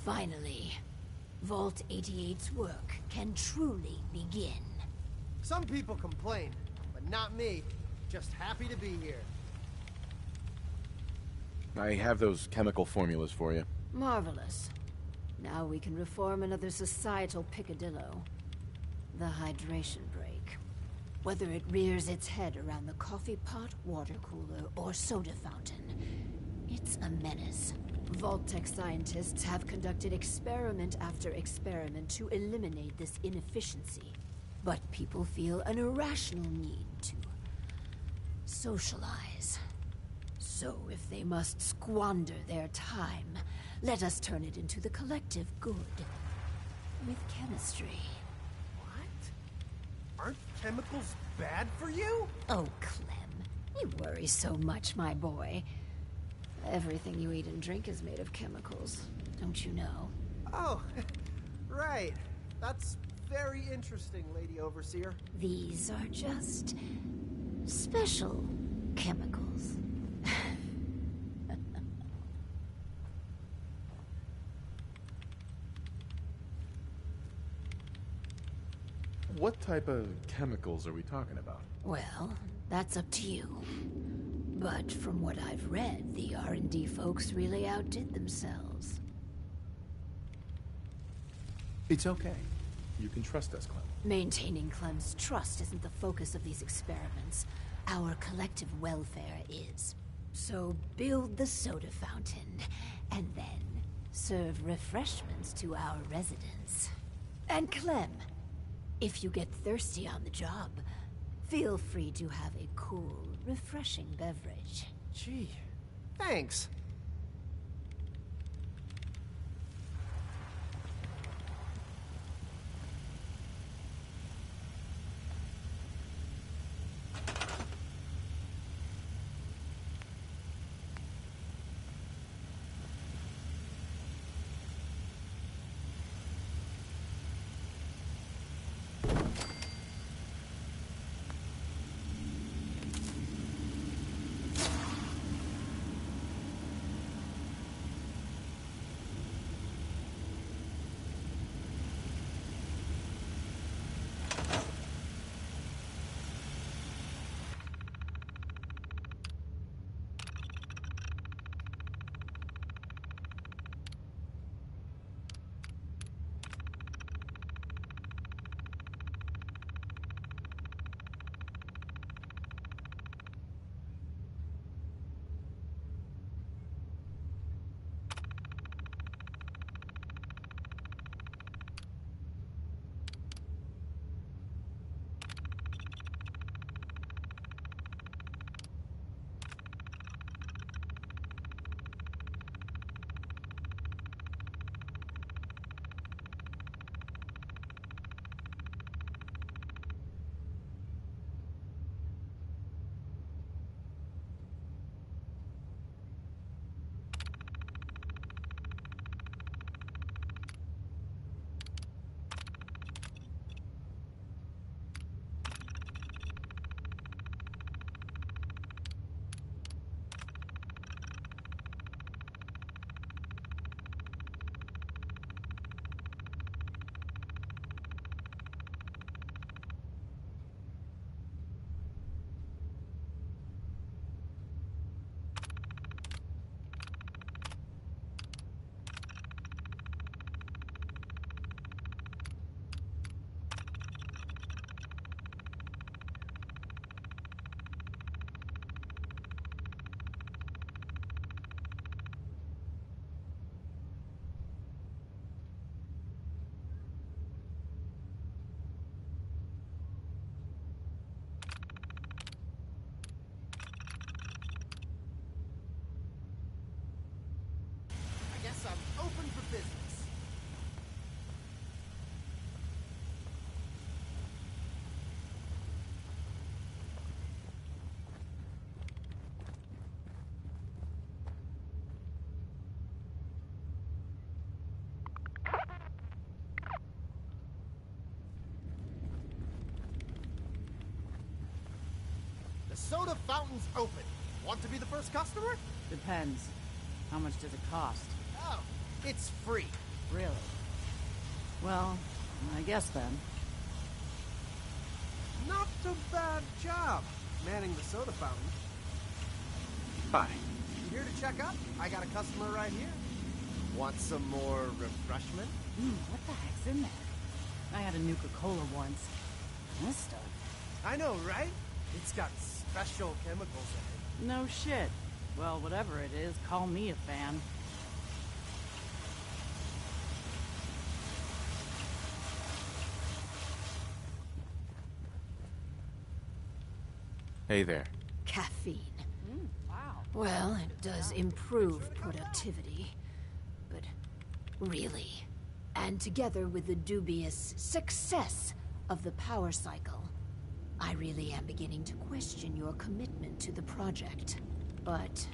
Finally, Vault 88's work can truly begin. Some people complain, but not me. Just happy to be here. I have those chemical formulas for you. Marvelous. Now we can reform another societal picadillo. The hydration break. Whether it rears its head around the coffee pot, water cooler, or soda fountain, it's a menace. Vault-Tec scientists have conducted experiment after experiment to eliminate this inefficiency. But people feel an irrational need to socialize. So if they must squander their time, let us turn it into the collective good. With chemistry. What? Aren't chemicals bad for you? Oh, Clem, you worry so much, my boy. Everything you eat and drink is made of chemicals, don't you know? Oh, right. That's very interesting, Lady Overseer. These are just special chemicals. What type of chemicals are we talking about? Well, that's up to you. But from what I've read, the R&D folks really outdid themselves. It's okay. You can trust us, Clem. Maintaining Clem's trust isn't the focus of these experiments. Our collective welfare is. So build the soda fountain, and then serve refreshments to our residents. And Clem, if you get thirsty on the job, feel free to have a cool, refreshing beverage. Gee, thanks. I'm open for business. The soda fountain's open. Want to be the first customer? Depends. How much does it cost? Oh, it's free. Really? Well, I guess then. Not a bad job manning the soda fountain. Hi. You here to check up? I got a customer right here. Want some more refreshment? What the heck's in there? I had a Nuka-Cola once. This stuff. I know, right? It's got special chemicals in it. No shit. Well, whatever it is, call me a fan. Hey there. Caffeine. Wow. Well, it does improve productivity. But really? And together with the dubious success of the power cycle, I really am beginning to question your commitment to the project. But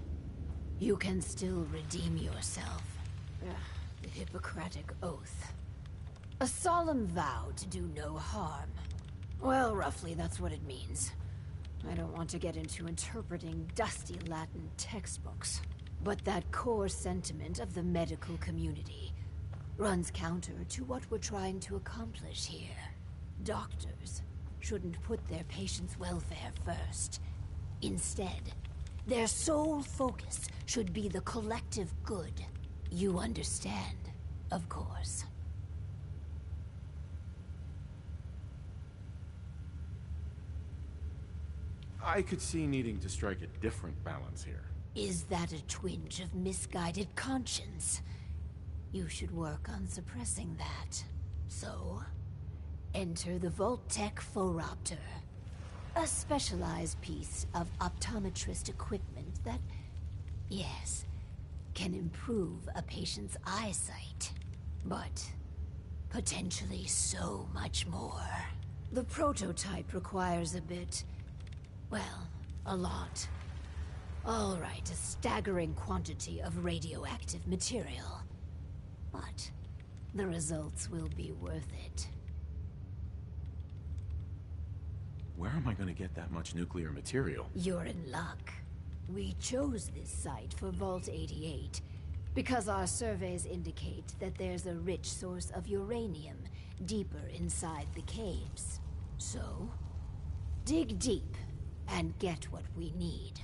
you can still redeem yourself. The Hippocratic Oath. A solemn vow to do no harm. Well, roughly that's what it means. I don't want to get into interpreting dusty Latin textbooks, but that core sentiment of the medical community runs counter to what we're trying to accomplish here. Doctors shouldn't put their patients' welfare first. Instead, their sole focus should be the collective good. You understand, of course. I could see needing to strike a different balance here. Is that a twinge of misguided conscience? You should work on suppressing that. So, enter the Voltec Phoropter. A specialized piece of optometrist equipment that, yes, can improve a patient's eyesight. But potentially so much more. The prototype requires a bit, well, a lot. All right, a staggering quantity of radioactive material. But the results will be worth it. Where am I going to get that much nuclear material? You're in luck. We chose this site for Vault 88 because our surveys indicate that there's a rich source of uranium deeper inside the caves. So, dig deep and get what we need.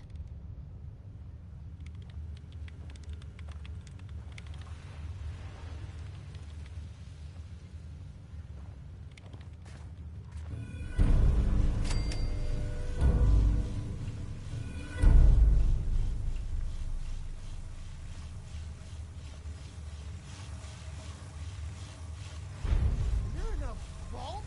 You're in a vault?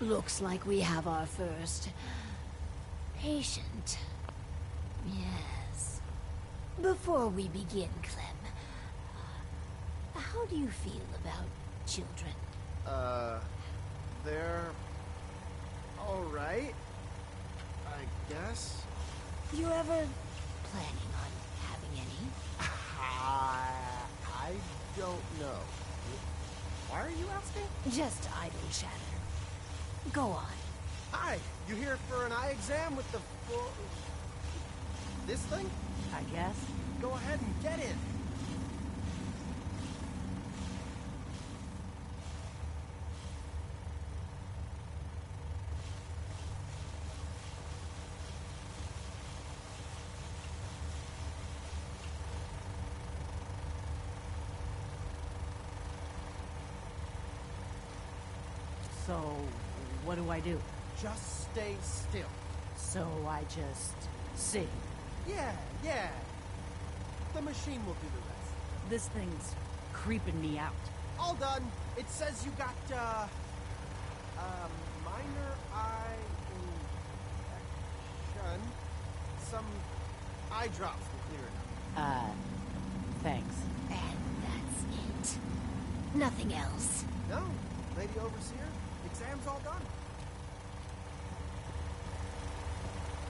Looks like we have our first patient. Yes. Before we begin, Clem, how do you feel about children? They're alright, I guess. You ever planning on having any? I don't know. Why are you asking? Just idle chatter. Go on. Hi, you here for an eye exam with the this thing? I guess. Go ahead and get in. So, what do I do? Just stay still. So I just see. Yeah. The machine will do the rest. This thing's creeping me out. All done. It says you got, minor eye infection. Some eye drops will clear it up. Thanks. And that's it. Nothing else. No, Lady Overseer, exam's all done.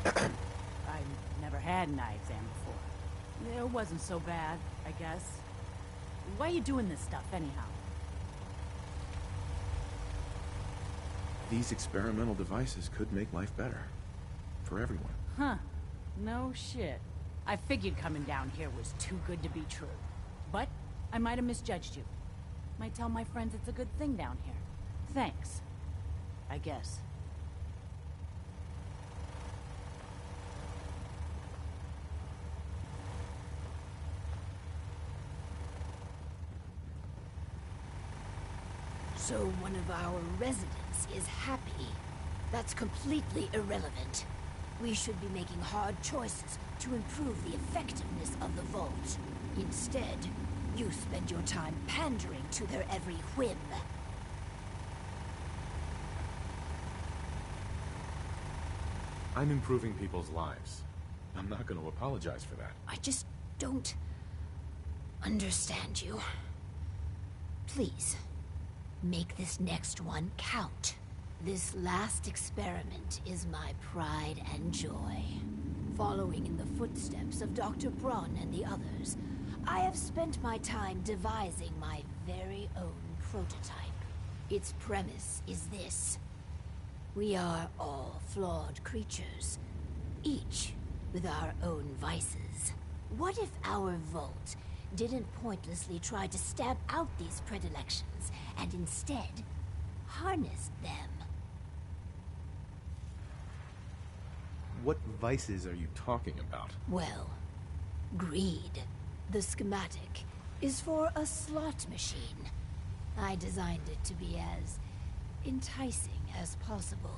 I never had an eye exam before. It wasn't so bad, I guess. Why are you doing this stuff, anyhow? These experimental devices could make life better. For everyone. Huh. No shit. I figured coming down here was too good to be true. But I might have misjudged you. Might tell my friends it's a good thing down here. Thanks. I guess. So one of our residents is happy. That's completely irrelevant. We should be making hard choices to improve the effectiveness of the vault. Instead, you spend your time pandering to their every whim. I'm improving people's lives. I'm not going to apologize for that. I just don't understand you. Please, make this next one count. This last experiment is my pride and joy. Following in the footsteps of Dr. Braun and the others, I have spent my time devising my very own prototype. Its premise is this. We are all flawed creatures, each with our own vices. What if our vault didn't pointlessly try to stamp out these predilections, and instead harnessed them? What vices are you talking about? Well, greed. The schematic is for a slot machine. I designed it to be as enticing as possible.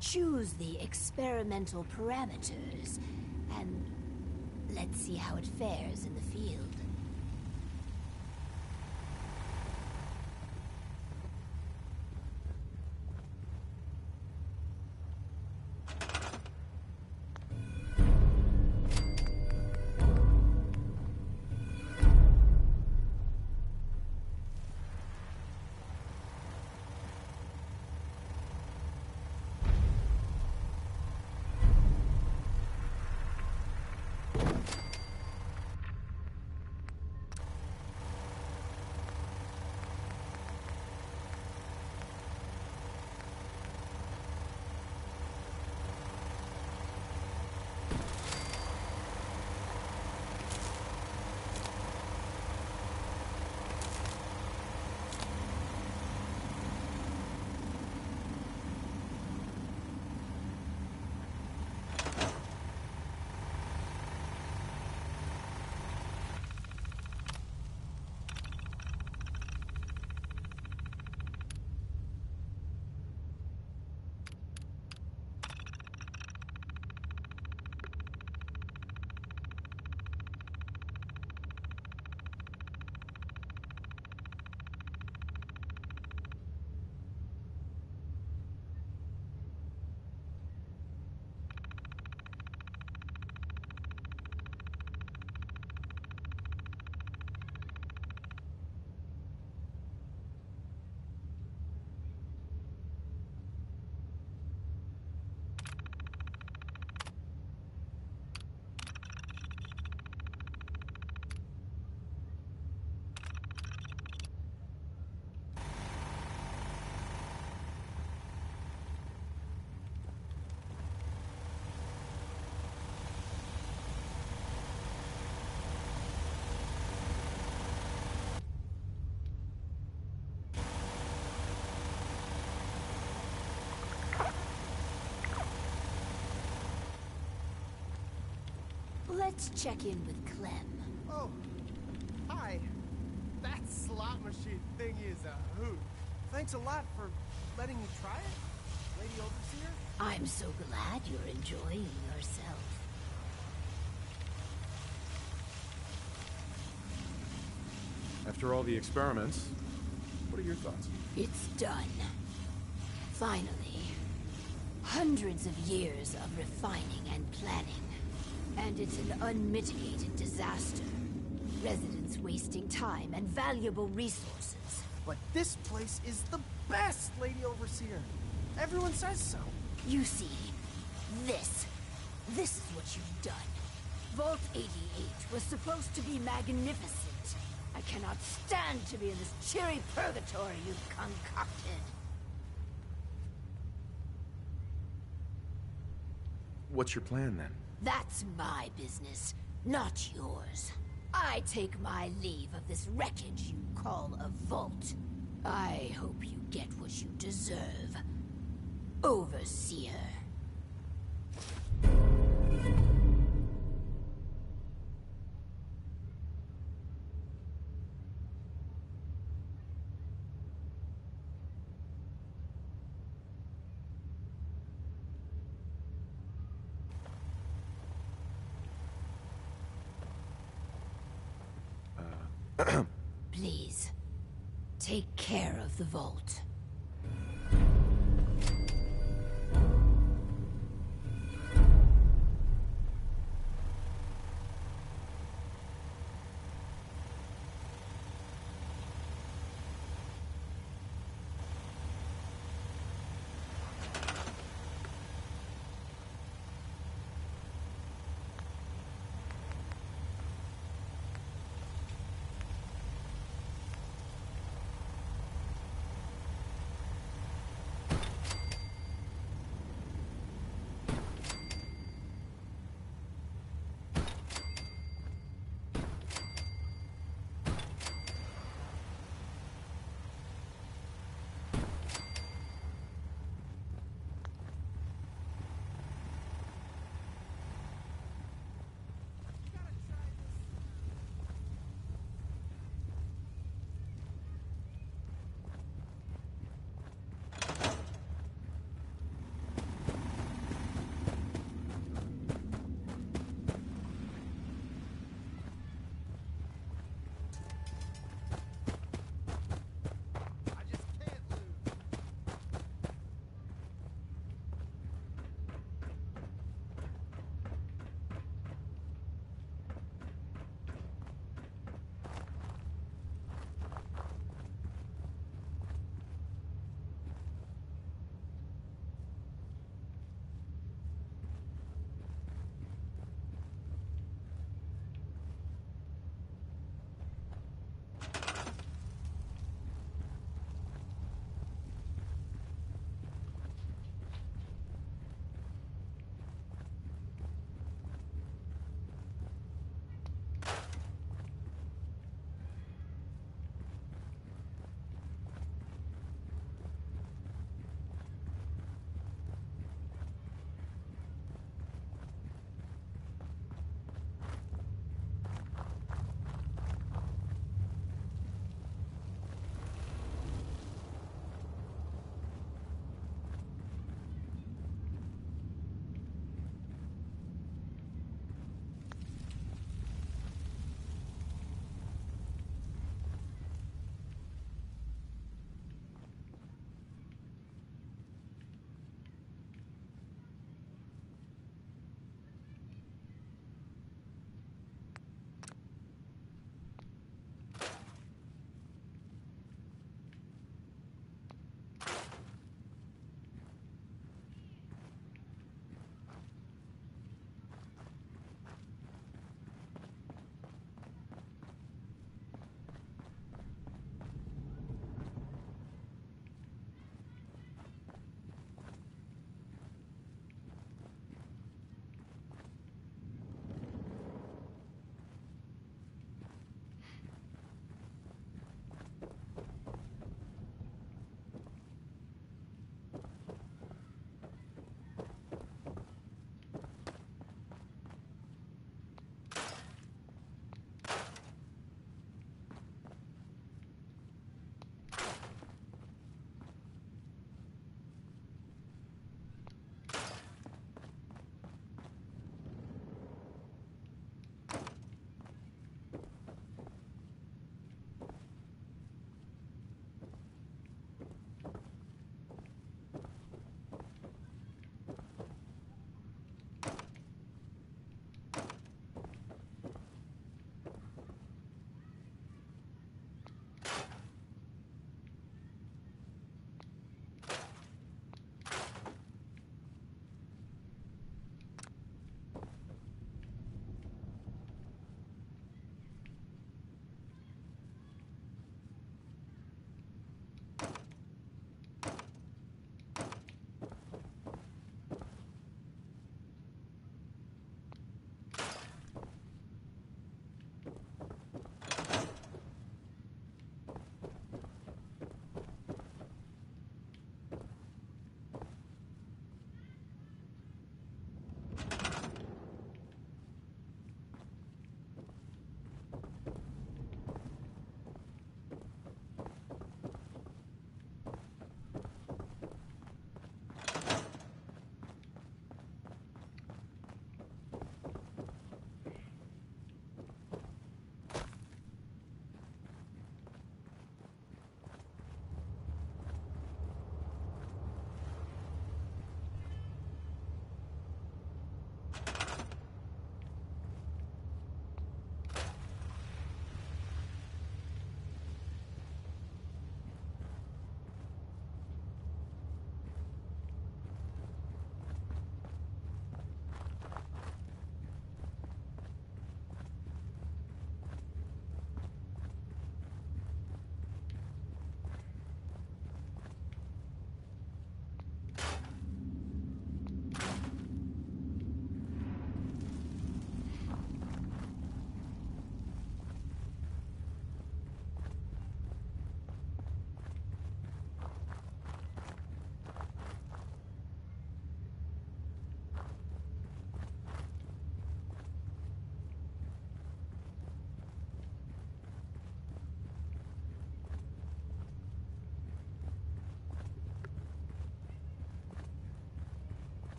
Choose the experimental parameters, and let's see how it fares in the field. Let's check in with Clem. Oh, hi. That slot machine thing is a hoot. Thanks a lot for letting me try it, Lady Overseer. I'm so glad you're enjoying yourself. After all the experiments, what are your thoughts? It's done. Finally. Hundreds of years of refining and planning. And it's an unmitigated disaster. Residents wasting time and valuable resources. But this place is the best, Lady Overseer. Everyone says so. You see, this is what you've done. Vault 88 was supposed to be magnificent. I cannot stand to be in this cheery purgatory you've concocted. What's your plan, then? That's my business, not yours. I take my leave of this wreckage you call a vault. I hope you get what you deserve, Overseer. Please, take care of the vault.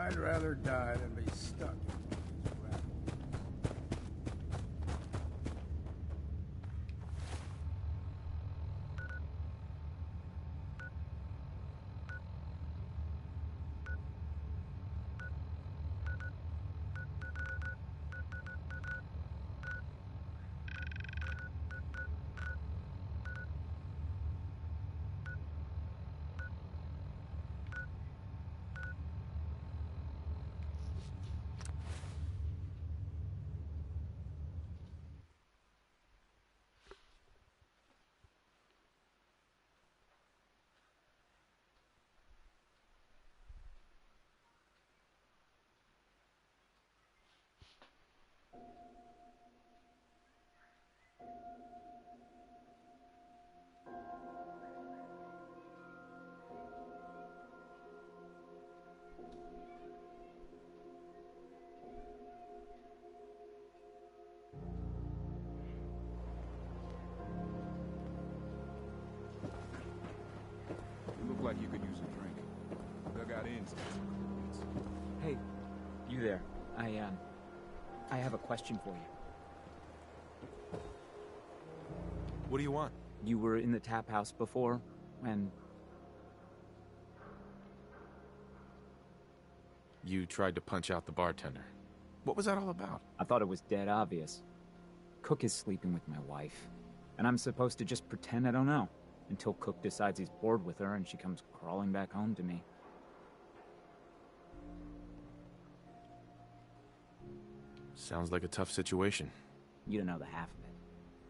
I'd rather die than be stuck in this rat. You look like you could use a drink. Dug out in some ingredients. Hey, you there. I have a question for you. What do you want? You were in the tap house before, and You tried to punch out the bartender. What was that all about? I thought it was dead obvious. Cook is sleeping with my wife, and I'm supposed to just pretend I don't know, until Cook decides he's bored with her and she comes crawling back home to me. Sounds like a tough situation. You don't know the half of it.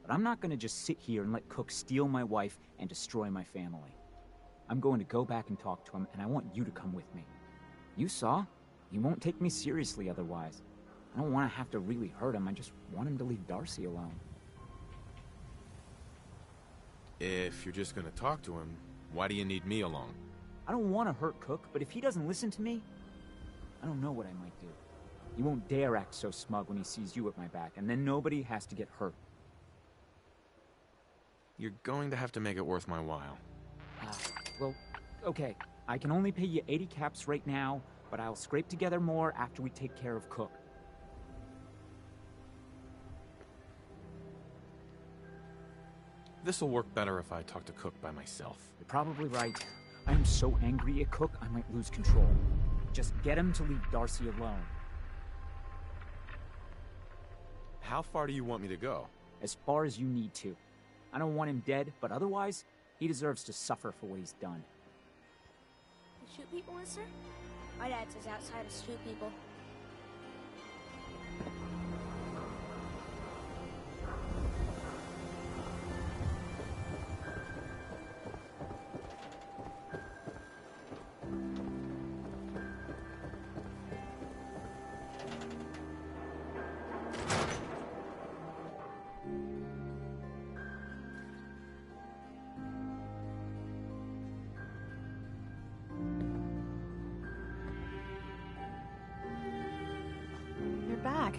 But I'm not gonna just sit here and let Cook steal my wife and destroy my family. I'm going to go back and talk to him, and I want you to come with me. You saw? He won't take me seriously otherwise. I don't want to have to really hurt him. I just want him to leave Darcy alone. If you're just gonna talk to him, why do you need me along? I don't want to hurt Cook, but if he doesn't listen to me, I don't know what I might do. He won't dare act so smug when he sees you at my back, and then nobody has to get hurt. You're going to have to make it worth my while. Well, okay. I can only pay you 80 caps right now, but I'll scrape together more after we take care of Cook. This'll work better if I talk to Cook by myself. You're probably right. I am so angry at Cook, I might lose control. Just get him to leave Darcy alone. How far do you want me to go? As far as you need to. I don't want him dead, but otherwise, he deserves to suffer for what he's done. You shoot people, mister? My dad says outside to shoot people. Back.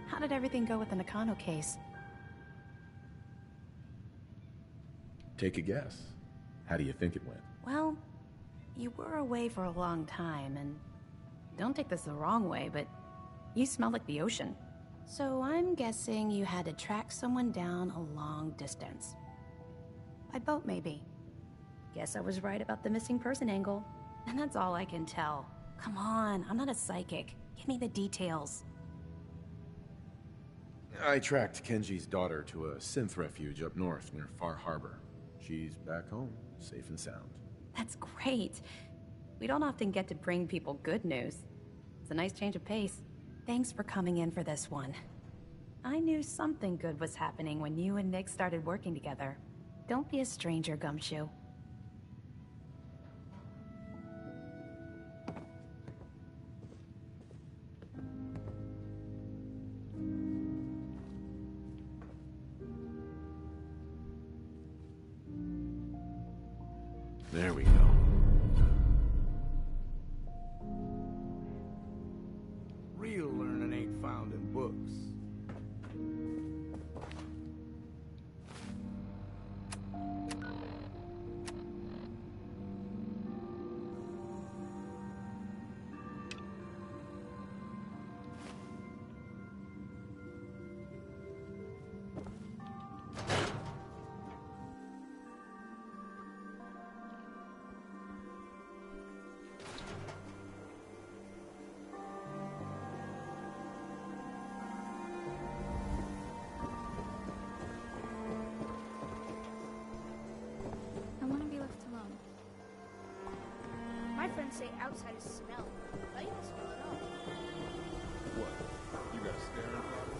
How did everything go with the Nakano case? Take a guess. How do you think it went? Well, you were away for a long time, and don't take this the wrong way, but you smell like the ocean. So I'm guessing you had to track someone down a long distance. By boat, maybe. Guess I was right about the missing person angle. And that's all I can tell. Come on, I'm not a psychic. Give me the details. I tracked Kenji's daughter to a synth refuge up north near Far Harbor. She's back home, safe and sound. That's great. We don't often get to bring people good news. It's a nice change of pace. Thanks for coming in for this one. I knew something good was happening when you and Nick started working together. Don't be a stranger, Gumshoe. There we go. Real learning ain't found in books. say outside is smell. I can smell it all. What? You got a staring problem?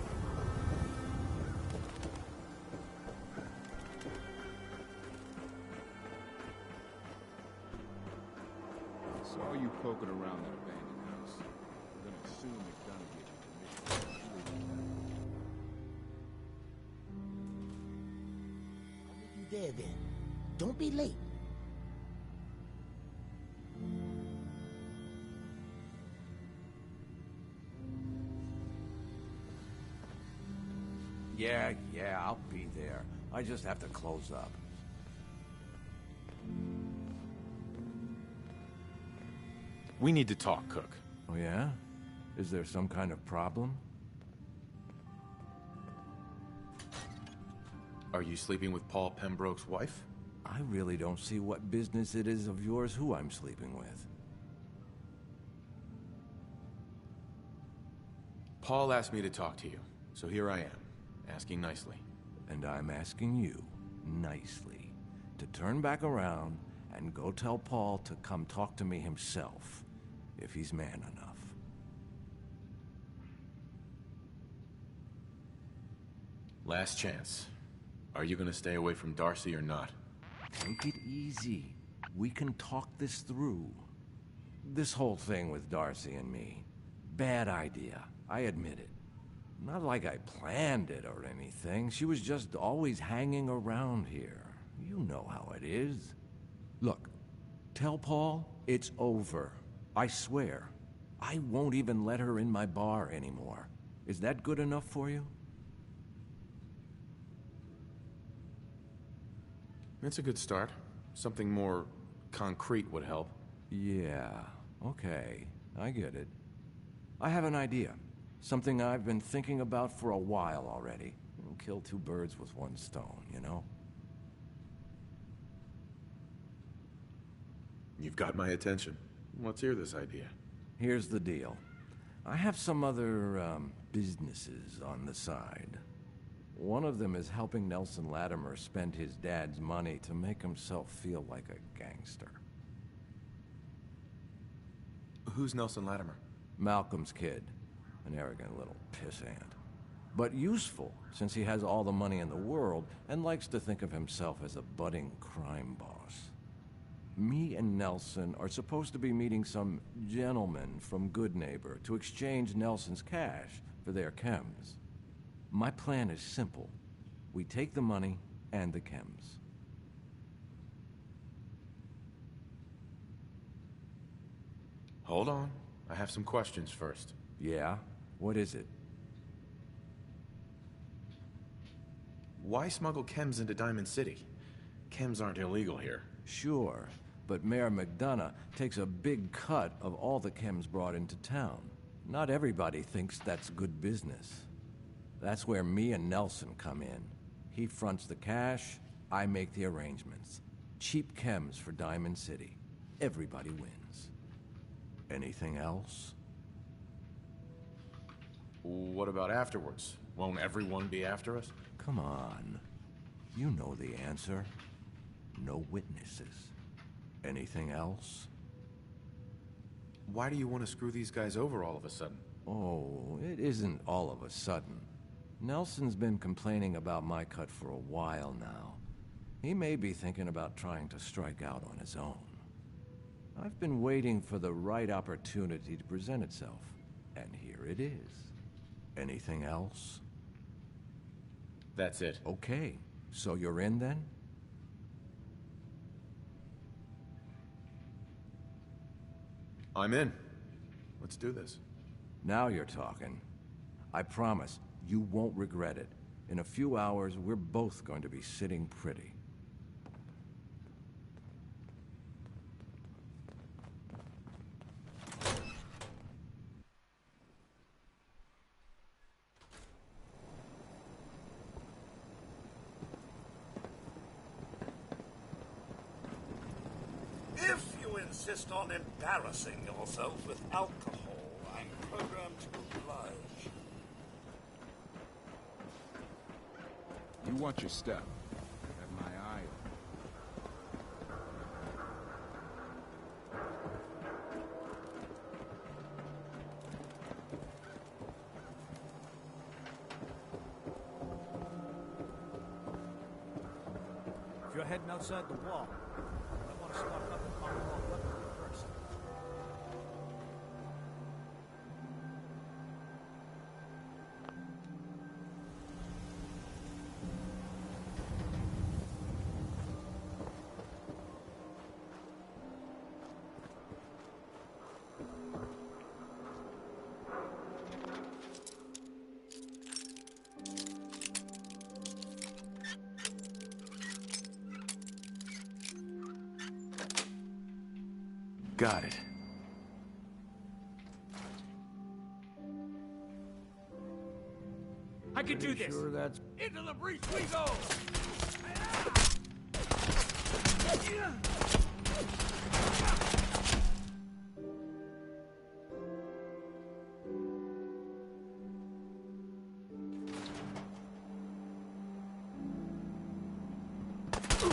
Saw you poking around that abandoned house. I'm gonna assume McDonough gave you permission. I'll meet you there then. Don't be late. Yeah, I'll be there. I just have to close up. We need to talk, Cook. Oh, yeah? Is there some kind of problem? Are you sleeping with Paul Pembroke's wife? I really don't see what business it is of yours who I'm sleeping with. Paul asked me to talk to you, so here I am, asking nicely. And I'm asking you, nicely, to turn back around and go tell Paul to come talk to me himself, if he's man enough. Last chance. Are you gonna stay away from Darcy or not? Take it easy. We can talk this through. This whole thing with Darcy and me, bad idea. I admit it. Not like I planned it or anything. She was just always hanging around here. You know how it is. Look, tell Paul it's over. I swear. I won't even let her in my bar anymore. Is that good enough for you? It's a good start. Something more concrete would help. Yeah, okay. I get it. I have an idea. Something I've been thinking about for a while already. Kill two birds with one stone, you know? You've got my attention. Let's hear this idea. Here's the deal. I have some other, businesses on the side. One of them is helping Nelson Latimer spend his dad's money to make himself feel like a gangster. Who's Nelson Latimer? Malcolm's kid. An arrogant little pissant. But useful, since he has all the money in the world and likes to think of himself as a budding crime boss. Me and Nelson are supposed to be meeting some gentleman from Goodneighbor to exchange Nelson's cash for their chems. My plan is simple. We take the money and the chems. Hold on. I have some questions first. Yeah? What is it? Why smuggle chems into Diamond City? Chems aren't illegal here. Sure, but Mayor McDonough takes a big cut of all the chems brought into town. Not everybody thinks that's good business. That's where me and Nelson come in. He fronts the cash, I make the arrangements. Cheap chems for Diamond City. Everybody wins. Anything else? What about afterwards? Won't everyone be after us? Come on. You know the answer. No witnesses. Anything else? Why do you want to screw these guys over all of a sudden? Oh, it isn't all of a sudden. Nelson's been complaining about my cut for a while now. He may be thinking about trying to strike out on his own. I've been waiting for the right opportunity to present itself, and here it is. Anything else? That's it. Okay, so you're in then? I'm in. Let's do this. Now you're talking. I promise, you won't regret it. In a few hours, we're both going to be sitting pretty. If you insist on embarrassing yourself with alcohol, I'm programmed to oblige. You watch your step. I have my eye You're heading outside the wall. I want to stock up on tomahawk weaponry first. Got it. I can do this. Sure that's... Into the breach we go!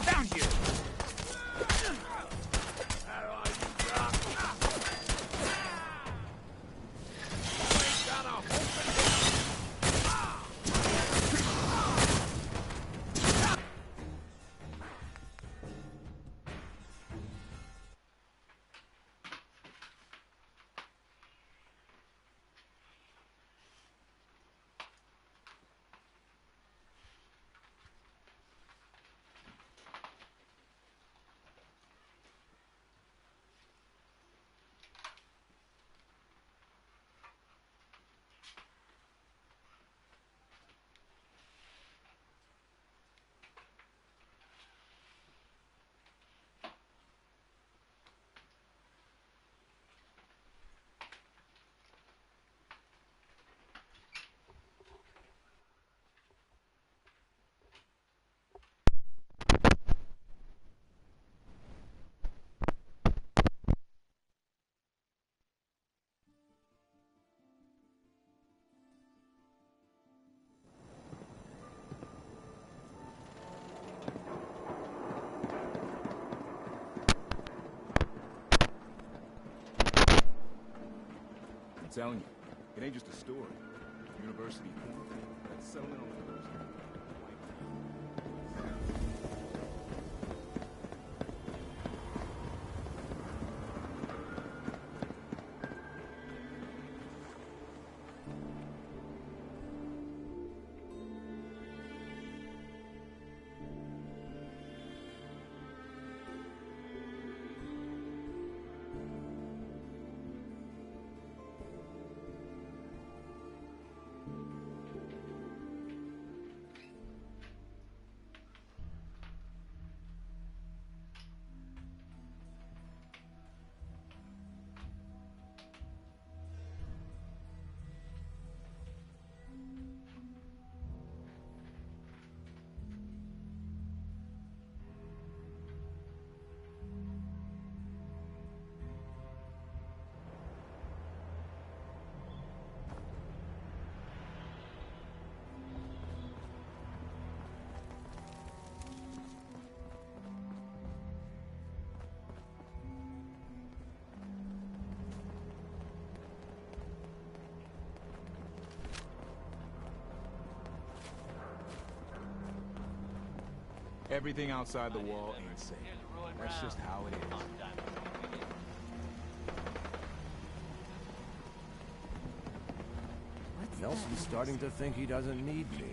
Found you! I'm telling you, it ain't just a story. University, let's settle in on Thursday. Everything outside the wall ain't safe. That's just how it is. Nelson's starting to think he doesn't need me.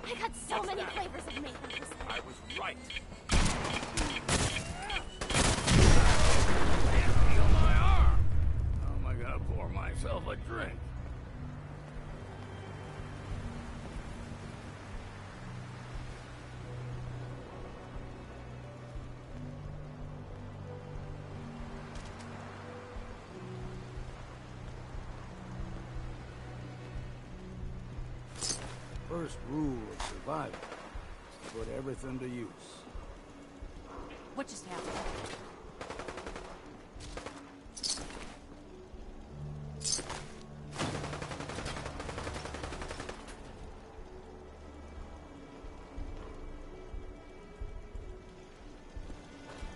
I got so many flavors of maple. I was right. Feel my arm! How am I gonna pour myself a drink? First rule of survival is to put everything to use. What just happened?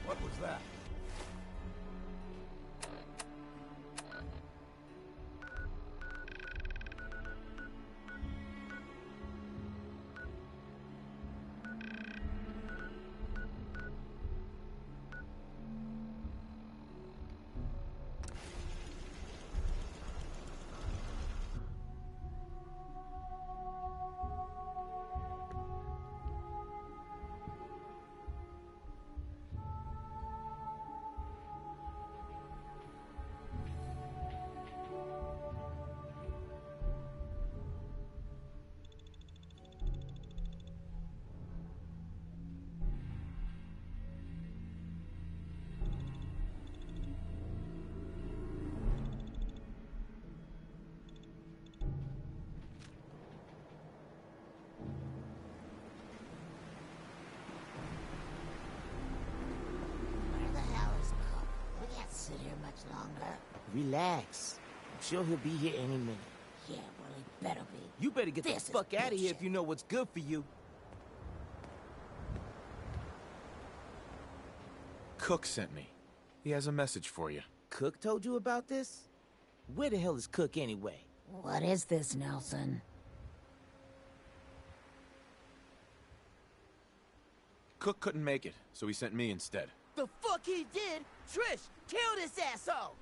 What was that? Relax. I'm sure he'll be here any minute. Yeah, well, he better be. You better get This the fuck is out of here bullshit. if you know what's good for you. Cook sent me. He has a message for you. Cook told you about this? Where the hell is Cook anyway? What is this, Nelson? Cook couldn't make it, so he sent me instead. The fuck he did? Trish, kill this asshole!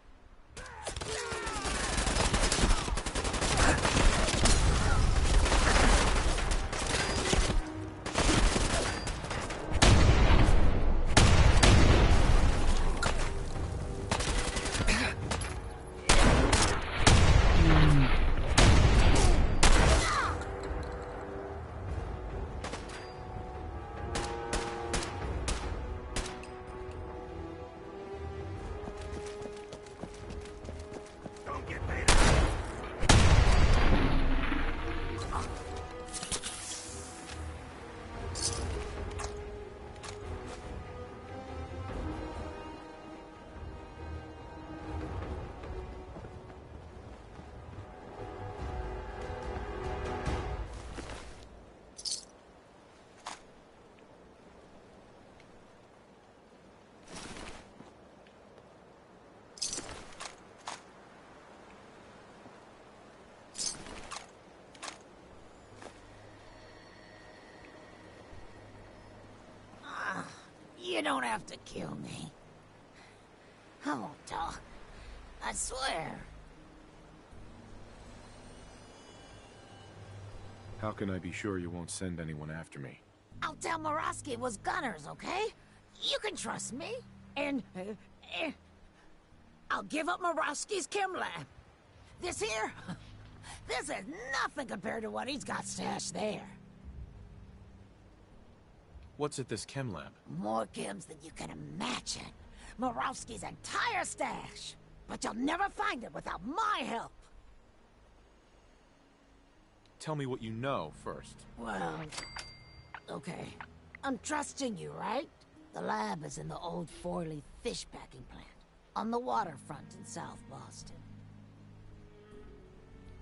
You don't have to kill me. I won't talk. I swear. How can I be sure you won't send anyone after me? I'll tell Morosky it was gunners, okay? You can trust me. And, I'll give up Morosky's chem lab. This here, this is nothing compared to what he's got stashed there. What's at this chem lab? More chems than you can imagine. Morosky's entire stash. But you'll never find it without my help. Tell me what you know first. Well, okay. I'm trusting you, right? The lab is in the old Forley fish packing plant, on the waterfront in South Boston.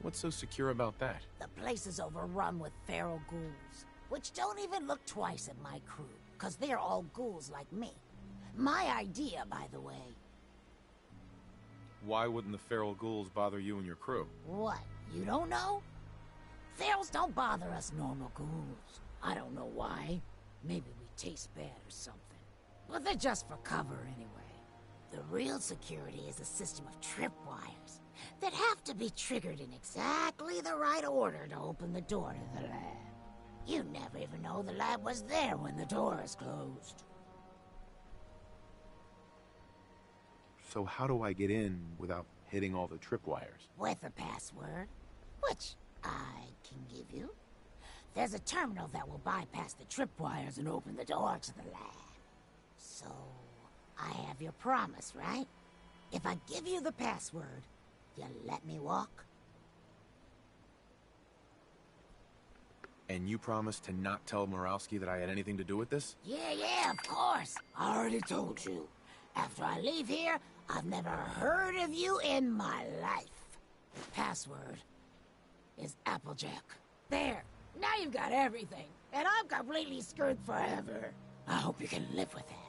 What's so secure about that? The place is overrun with feral ghouls, which don't even look twice at my crew, because they're all ghouls like me. My idea, by the way. Why wouldn't the feral ghouls bother you and your crew? What, you don't know? Ferals don't bother us normal ghouls. I don't know why. Maybe we taste bad or something. But they're just for cover anyway. The real security is a system of tripwires that have to be triggered in exactly the right order to open the door to the lab. You never even know the lab was there when the door is closed. So how do I get in without hitting all the tripwires? With a password, which I can give you. There's a terminal that will bypass the tripwires and open the door to the lab. So, I have your promise, right? If I give you the password, you'll let me walk? And you promised to not tell Morowski that I had anything to do with this? Yeah, of course. I already told you. After I leave here, I've never heard of you in my life. The password is Applejack. There. Now you've got everything. And I'm completely screwed forever. I hope you can live with that.